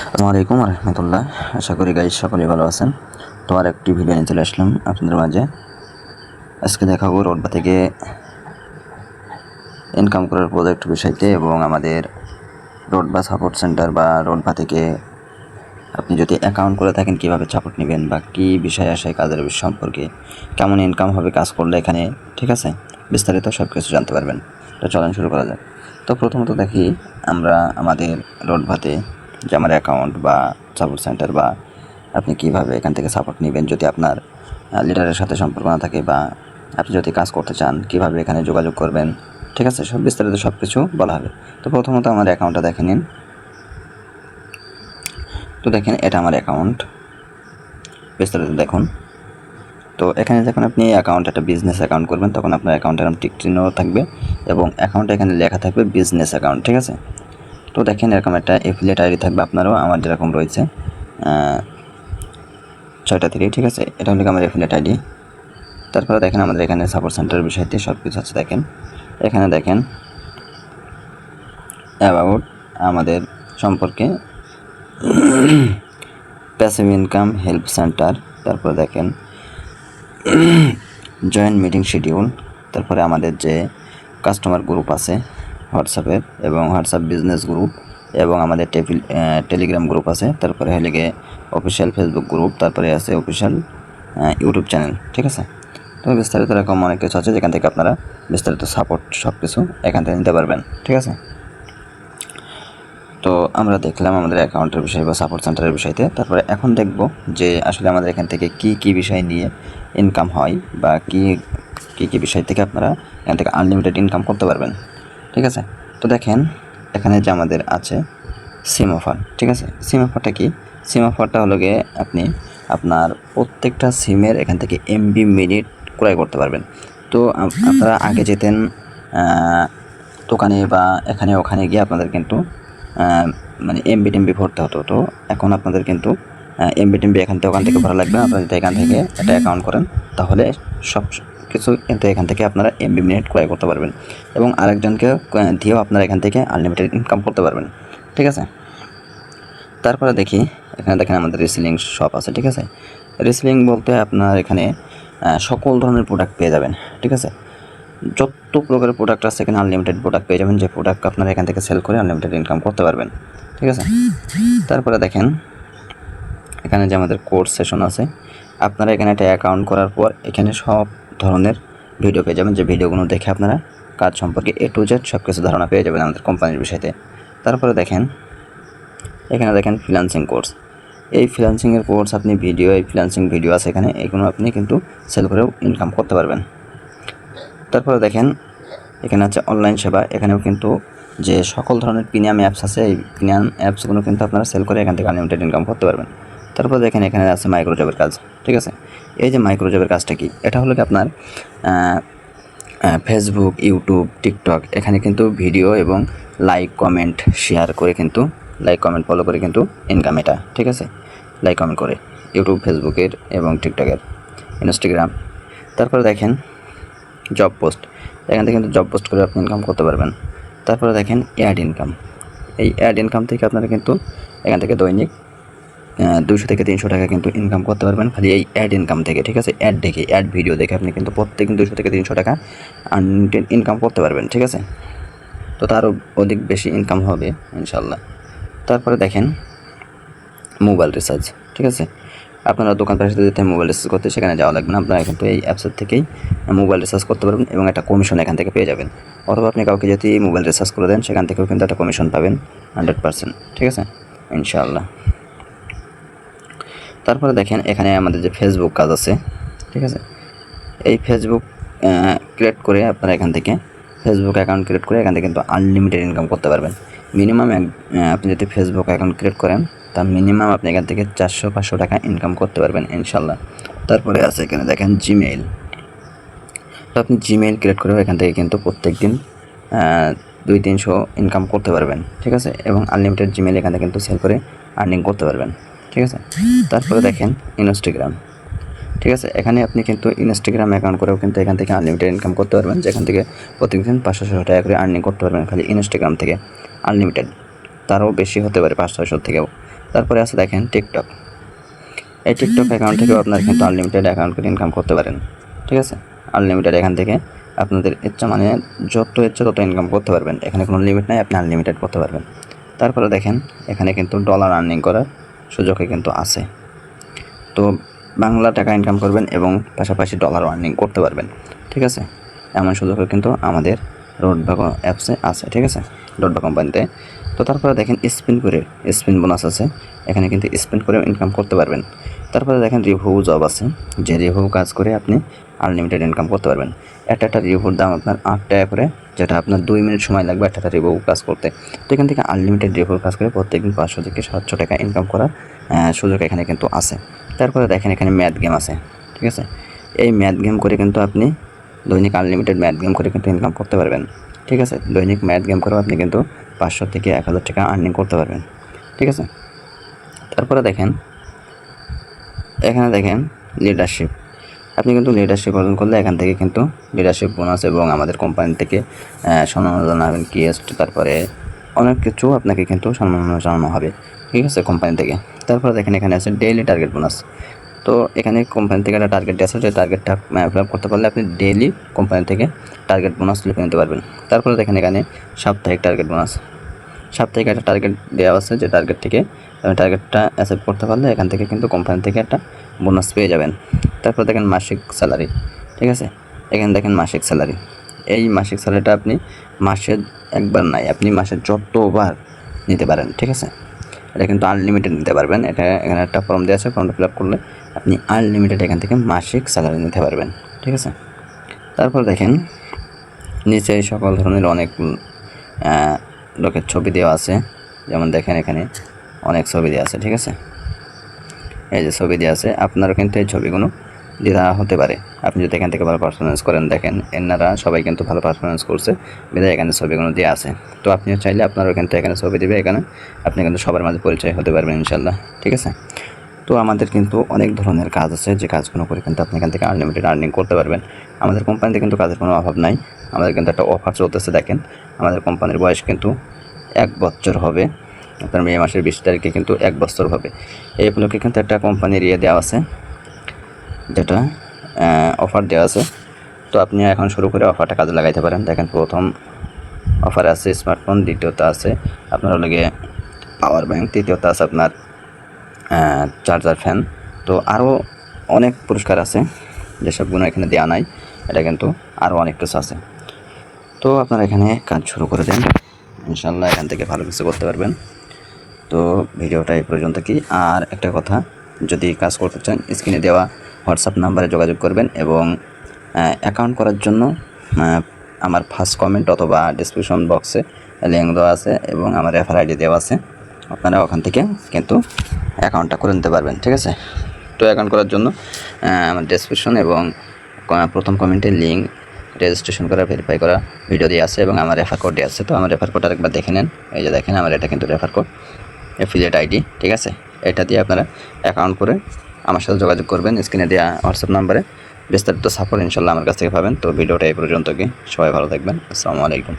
আসসালামু আলাইকুম রহমতুল্লাহ। আশা করি গাইজ সকলেই ভালো আছেন। তো আর একটি ভিডিও নিয়ে চলে আসলাম আপনাদের মাঝে। আজকে দেখাবো রোডবা থেকে ইনকাম করার প্রজেক্ট বিষয়তে এবং আমাদের রোডবা সাপোর্ট সেন্টার বা রোডবা থেকে আপনি যদি অ্যাকাউন্ট করে থাকেন কীভাবে সাপোর্ট নেবেন বা কী বিষয় আসে কাজের সম্পর্কে, কেমন ইনকাম হবে কাজ করলে এখানে, ঠিক আছে, বিস্তারিত সব কিছু জানতে পারবেন। তো চলেন শুরু করা যাক। তো প্রথমত দেখি আমরা আমাদের রোডবাতে যে আমার অ্যাকাউন্ট বা সাপোর্ট সেন্টার বা আপনি কীভাবে এখান থেকে সাপোর্ট নেবেন যদি আপনার লিডারের সাথে সম্পর্ক না থাকে বা আপনি যদি কাজ করতে চান কীভাবে এখানে যোগাযোগ করবেন, ঠিক আছে, সব বিস্তারিত সব কিছু বলা হবে। তো প্রথমত আমার অ্যাকাউন্টটা দেখে নিন। তো দেখেন এটা আমার অ্যাকাউন্ট, বিস্তারিত দেখুন। তো এখানে যখন আপনি অ্যাকাউন্ট একটা বিজনেস অ্যাকাউন্ট করবেন তখন আপনার অ্যাকাউন্টে এরকম টিক চিহ্ন থাকবে এবং অ্যাকাউন্টে এখানে লেখা থাকবে বিজনেস অ্যাকাউন্ট, ঠিক আছে। তো দেখেন এরকম একটা এফিলিয়েট আইডি থাকবে আপনারও, আমার যেরকম রয়েছে 6টা থেকে, ঠিক আছে। এটা হলো আমার এফিলিয়েট আইডি। তারপরে দেখেন আমাদের এখানে সাপোর্ট সেন্টারের বিষয়তে সব কিছু আছে। দেখেন এখানে দেখেন অ্যাবাউট আমাদের সম্পর্কে, প্যাসিভ ইনকাম হেল্প সেন্টার, তারপরে দেখেন জয়েন্ট মিটিং শিডিউল, তারপরে আমাদের যে কাস্টমার গ্রুপ আছে হোয়াটসঅ্যাপের এবং হোয়াটসঅ্যাপ বিজনেস গ্রুপ এবং আমাদের টেলিগ্রাম গ্রুপ আছে, তারপরে হলে গিয়ে অফিসিয়াল ফেসবুক গ্রুপ, তারপরে আছে অফিসিয়াল ইউটিউব চ্যানেল, ঠিক আছে। তো বিস্তারিত এরকম অনেক কিছু আছে যেখান থেকে আপনারা বিস্তারিত সাপোর্ট সব কিছু এখান থেকে নিতে পারবেন, ঠিক আছে। তো আমরা দেখলাম আমাদের অ্যাকাউন্টের বিষয় বা সাপোর্ট সেন্টারের বিষয়তে। তারপরে এখন দেখব যে আসলে আমাদের এখান থেকে কি বিষয় নিয়ে ইনকাম হয় বা কি বিষয় থেকে আপনারা এখান থেকে আনলিমিটেড ইনকাম করতে পারবেন, ঠিক আছে। তো দেখেন এখানে যে আমাদের আছে সিম অফার, ঠিক আছে। সিম অফারটা কি? সিম অফারটা হলো গিয়ে আপনি আপনার প্রত্যেকটা সিমের এখান থেকে এমবি মিনিট ক্রয় করতে পারবেন। তো আপনারা আগে যেতেন দোকানে বা এখানে ওখানে গিয়ে আপনাদের কিন্তু মানে এমবি টেমবি ভরতে হতো। তো এখন আপনাদের কিন্তু এমবি টেমবি ওখান থেকে ভরা লাগবে না। আপনারা যদি এখান থেকে একটা অ্যাকাউন্ট করেন তাহলে সব কিছু কিন্তু এখান থেকে আপনারা এমবি মিনিট ক্রয় করতে পারবেন এবং আরেকজনকে দিয়েও আপনারা এখান থেকে আনলিমিটেড ইনকাম করতে পারবেন, ঠিক আছে। তারপরে দেখি এখানে দেখেন আমাদের রিসেলিং শপ আছে, ঠিক আছে। রিসেলিং বলতে আপনার এখানে সকল ধরনের প্রোডাক্ট পেয়ে যাবেন, ঠিক আছে। যত প্রকারের প্রোডাক্ট আছে এখানে আনলিমিটেড প্রোডাক্ট পেয়ে যাবেন, যে প্রোডাক্ট আপনারা এখান থেকে সেল করে আনলিমিটেড ইনকাম করতে পারবেন, ঠিক আছে। তারপরে দেখেন এখানে যে আমাদের কোর্স সেশন আছে, আপনারা এখানে একটা অ্যাকাউন্ট করার পর এখানে সব ধরনের ভিডিও পেয়ে যাবেন, যে ভিডিওগুলো দেখে আপনারা কাজ সম্পর্কে A to Z সব কিছু ধারণা পেয়ে যাবেন আমাদের কোম্পানির বিষয়তে। তারপরে দেখেন এখানে দেখেন ফ্রিল্যান্সিং কোর্স, এই ফ্রিল্যান্সিংয়ের কোর্স আপনি এই ফ্রিল্যান্সিং ভিডিও আছে এখানে, এগুলো আপনি কিন্তু সেল করেও ইনকাম করতে পারবেন। তারপরে দেখেন এখানে আছে অনলাইন সেবা, এখানেও কিন্তু যে সকল ধরনের প্রিমিয়াম অ্যাপস আছে এই প্রিমিয়াম অ্যাপসগুলো কিন্তু আপনারা সেল করে এখান থেকে আনলিমিটেড ইনকাম করতে পারবেন। তারপর দেখেন এখানে আছে মাইক্রোজবের কাজ, ঠিক আছে। এই যে মাইক্রোজবের কাজটা কি? এটা হলো কি আপনার ফেসবুক, ইউটিউব, টিকটক এখানে কিন্তু ভিডিও এবং লাইক কমেন্ট শেয়ার করে কিন্তু লাইক কমেন্ট ফলো করে কিন্তু ইনকাম এটা, ঠিক আছে। লাইক কমেন্ট করে ইউটিউব, ফেসবুকের এবং টিকটকের, ইনস্টাগ্রাম। তারপরে দেখেন জব পোস্ট, এখান থেকে কিন্তু জব পোস্ট করে আপনি ইনকাম করতে পারবেন। তারপরে দেখেন অ্যাড ইনকাম, এই অ্যাড ইনকাম থেকে আপনারা কিন্তু এখান থেকে দৈনিক 200 থেকে 300 টাকা কিন্তু ইনকাম করতে পারবেন খালি এই অ্যাড ইনকাম থেকে, ঠিক আছে। অ্যাড দেখে, অ্যাড ভিডিও দেখে আপনি কিন্তু প্রত্যেক 200 থেকে 300 টাকা ইনকাম করতে পারবেন, ঠিক আছে। তো তারও অধিক বেশি ইনকাম হবে ইনশাল্লাহ। তারপরে দেখেন মোবাইল রিচার্জ, ঠিক আছে। আপনারা দোকান পাশে যেতে মোবাইল রিচার্জ করতে সেখানে যাওয়া লাগবে না, আপনারা কিন্তু এই অ্যাপসের থেকেই মোবাইল রিচার্জ করতে পারবেন এবং একটা কমিশন এখান থেকে পেয়ে যাবেন। অথবা আপনি কাউকে যদি মোবাইল রিচার্জ করে দেন সেখান থেকেও কিন্তু একটা কমিশন পাবেন 100%, ঠিক আছে, ইনশাআল্লাহ। তারপরে দেখেন এখানে আমাদের যে ফেসবুক কাজ আছে, ঠিক আছে। এই ফেসবুক ক্রিয়েট করে আপনারা এখান থেকে ফেসবুক অ্যাকাউন্ট ক্রিয়েট করে এখান থেকে কিন্তু আনলিমিটেড ইনকাম করতে পারবেন। মিনিমাম আপনি যদি ফেসবুক অ্যাকাউন্ট ক্রিয়েট করেন তা মিনিমাম আপনি এখান থেকে 400-500 টাকা ইনকাম করতে পারবেন ইনশাল্লাহ। তারপরে আছে এখানে দেখেন জিমেইল, তো আপনি জিমেইল ক্রিয়েট করেও এখান থেকে কিন্তু প্রত্যেক দিন 200-300 ইনকাম করতে পারবেন, ঠিক আছে। এবং আনলিমিটেড জিমেইল এখান থেকে কিন্তু সেল করে আর্নিং করতে পারবেন, ঠিক আছে। তারপরে দেখেন ইনস্টাগ্রাম, ঠিক আছে। এখানে আপনি কিন্তু ইনস্টাগ্রাম অ্যাকাউন্ট করেও কিন্তু এখান থেকে আনলিমিটেড ইনকাম করতে পারবেন, যেখান থেকে প্রত্যেকদিন 500-600 টাকা করে আর্নিং করতে পারবেন খালি ইনস্টাগ্রাম থেকে আনলিমিটেড, তারও বেশি হতে পারে, 500-600 থেকেও। তারপরে আছে দেখেন টিকটক। এই টিকটক অ্যাকাউন্ট থেকেও আপনারা কিন্তু আনলিমিটেড অ্যাকাউন্ট করে ইনকাম করতে পারেন, ঠিক আছে। আনলিমিটেড এখান থেকে আপনাদের ইচ্ছা মানে যত ইচ্ছা তত ইনকাম করতে পারবেন, এখানে কোনো লিমিট নাই, আপনি আনলিমিটেড করতে পারবেন। তারপরে দেখেন এখানে কিন্তু ডলার আর্নিং করার সুযোগই কিন্তু আছে। তো বাংলা টাকা ইনকাম করবেন এবং পাশাপাশি ডলারও আর্নিং করতে পারবেন, ঠিক আছে। এমন সুযোগও কিন্তু আমাদের রোডভাগো অ্যাপসে আছে, ঠিক আছে, রোডভাগো কোম্পানিতে। তো তারপরে দেখেন স্পিন বোনাস আছে, এখানে কিন্তু স্পিন করে ইনকাম করতে পারবেন। তারপরে দেখেন রিভিউ জব আছে, যে রিভিউ কাজ করে আপনি আনলিমিটেড ইনকাম করতে পারবেন। একটা রিভিউর দাম আপনার 8 টাকা করে, যেটা আপনার 2 মিনিট সময় লাগবে একটা রিভিউ কাজ করতে। তো এখান থেকে আনলিমিটেড রিভিউ কাজ করে প্রত্যেকদিন 500 থেকে 700 টাকা ইনকাম করার সুযোগ এখানে কিন্তু আছে। তারপরে দেখেন এখানে ম্যাথ গেম আছে, ঠিক আছে। এই ম্যাথ গেম করে কিন্তু আপনি দৈনিক আনলিমিটেড ম্যাথ গেম করে কিন্তু ইনকাম করতে পারবেন, ঠিক আছে। দৈনিক ম্যাথ গেম করেও আপনি কিন্তু 500 থেকে 1000 টাকা আর্নিং করতে পারবেন, ঠিক আছে। তারপরে দেখেন এখানে দেখেন লিডারশিপ। আপনি কিন্তু লিডারশিপ অর্জন করলে এখান থেকে কিন্তু লিডারশিপ বোনাস এবং আমাদের কোম্পানি থেকে সম্মাননা জানাবেন গেস্ট, তারপরে অনেক কিছু আপনাকে কিন্তু সম্মাননা জানানো হবে, ঠিক আছে, কোম্পানি থেকে। তারপরে দেখেন এখানে আছে ডেইলি টার্গেট বোনাস। তো এখানে কোম্পানি থেকে একটা টার্গেট আছে, যে টার্গেটটা ফিল আপ করতে পারলে আপনি ডেইলি কোম্পানি থেকে টার্গেট বোনাস লিখে নিতে পারবেন। তারপরে দেখেন এখানে সাপ্তাহিক টার্গেট বোনাস। সাপ্তাহিক একটা টার্গেট দেওয়া আছে, যে টার্গেট থেকে টার্গেটটা অ্যাচিভ করতে পারলে এখান থেকে কিন্তু কোম্পানি থেকে একটা বোনাস পেয়ে যাবেন। তারপর দেখেন মাসিক স্যালারি, ঠিক আছে। এখানে দেখেন মাসিক স্যালারি। এই মাসিক স্যালারিটা আপনি মাসে একবার নাই, আপনি মাসে যতবার নিতে পারেন, ঠিক আছে। এটা কিন্তু আনলিমিটেড নিতে পারবেন। এটা এখানে একটা ফর্ম দেওয়া আছে, ফর্মটা ফিল আপ করলে আপনি আনলিমিটেড এখান থেকে মাসিক স্যালারি নিতে পারবেন, ঠিক আছে। তারপর দেখেন নিচে সকল ধরনের অনেক লোকের ছবি দেওয়া আছে, যেমন দেখেন এখানে অনেক ছবি দেওয়া আছে, ঠিক আছে। এই যে ছবি দেওয়া আছে, আপনারও কিন্তু এই ছবিগুলো দেওয়া হতে পারে আপনি যদি এখান থেকে ভালো পারফরমেন্স করেন। দেখেন এনারা সবাই কিন্তু ভালো পারফরমেন্স করছে, বিধায় এখানে ছবিগুলো দেওয়া আছে। তো আপনিও চাইলে আপনারও কিন্তু এখানে ছবি দেবে, এখানে আপনি কিন্তু সবার মাঝে পরিচয় হতে পারবেন ইনশাল্লাহ, ঠিক আছে। তো আমাদের কিন্তু অনেক ধরনের কাজ আছে, যে কাজগুলো করে কিন্তু আপনি এখান থেকে আনলিমিটেড আর্নিং করতে পারবেন। আমাদের কোম্পানিতে কিন্তু কাজের কোনো অভাব নাই। আমাদের কিন্তু একটা অফার চলতেছে, দেখেন আমাদের কোম্পানির বয়স কিন্তু 1 বছর হবে, আপনার মে মাসের 20 তারিখে কিন্তু 1 বছর হবে। এই উপলক্ষে কিন্তু একটা কোম্পানির দেওয়া আছে, যেটা অফার দেওয়া আছে। তো আপনি এখন শুরু করে অফারটা কাজে লাগাইতে পারেন। দেখেন প্রথম অফারে আছে স্মার্টফোন, দ্বিতীয়তে আছে আপনার হলে পাওয়ার ব্যাংক, তৃতীয়তে আছে আপনার চার্জার ফ্যান। তো আরও অনেক পুরস্কার আছে, যেসবগুলো এখানে দেওয়া নাই, এটা কিন্তু আরও অনেক কিছু আছে। তো আপনারা এখানে কাজ শুরু করে দেন, ইনশাল্লাহ এখান থেকে ভালো কিছু করতে পারবেন। তো ভিডিওটা এই পর্যন্ত কি। আর একটা কথা, যদি কাজ করতে চান স্ক্রিনে দেওয়া হোয়াটসঅ্যাপ নাম্বারে যোগাযোগ করবেন, এবং অ্যাকাউন্ট করার জন্য আমার ফার্স্ট কমেন্ট অথবা ডিসক্রিপশন বক্সে লিঙ্ক দেওয়া আছে এবং আমার রেফার আইডি দেওয়া আছে, আপনারা ওখান থেকে কিন্তু অ্যাকাউন্টটা করে নিতে পারবেন, ঠিক আছে। তো অ্যাকাউন্ট করার জন্য আমার ডেসক্রিপশন এবং প্রথম কমেন্টে লিঙ্ক, রেজিস্ট্রেশন করা, ভেরিফাই করা ভিডিও দিয়ে আছে এবং আমার রেফার কোড দিয়ে আছে। তো আমার রেফার কোডটা একবার দেখে নেন। এই যে দেখেন আমার এটা কিন্তু রেফার কোড, অ্যাফিলিয়েট আইডি, ঠিক আছে। এটা দিয়ে আপনারা অ্যাকাউন্ট করে আমার সাথে যোগাযোগ করবেন স্ক্রিনে দেওয়া হোয়াটসঅ্যাপ নাম্বারে। বিস্তারিত সাপোর্ট ইনশাল্লাহ আমার কাছ থেকে পাবেন। তো ভিডিওটা এই পর্যন্ত কি, সবাই ভালো থাকবেন। আসসালামু আলাইকুম।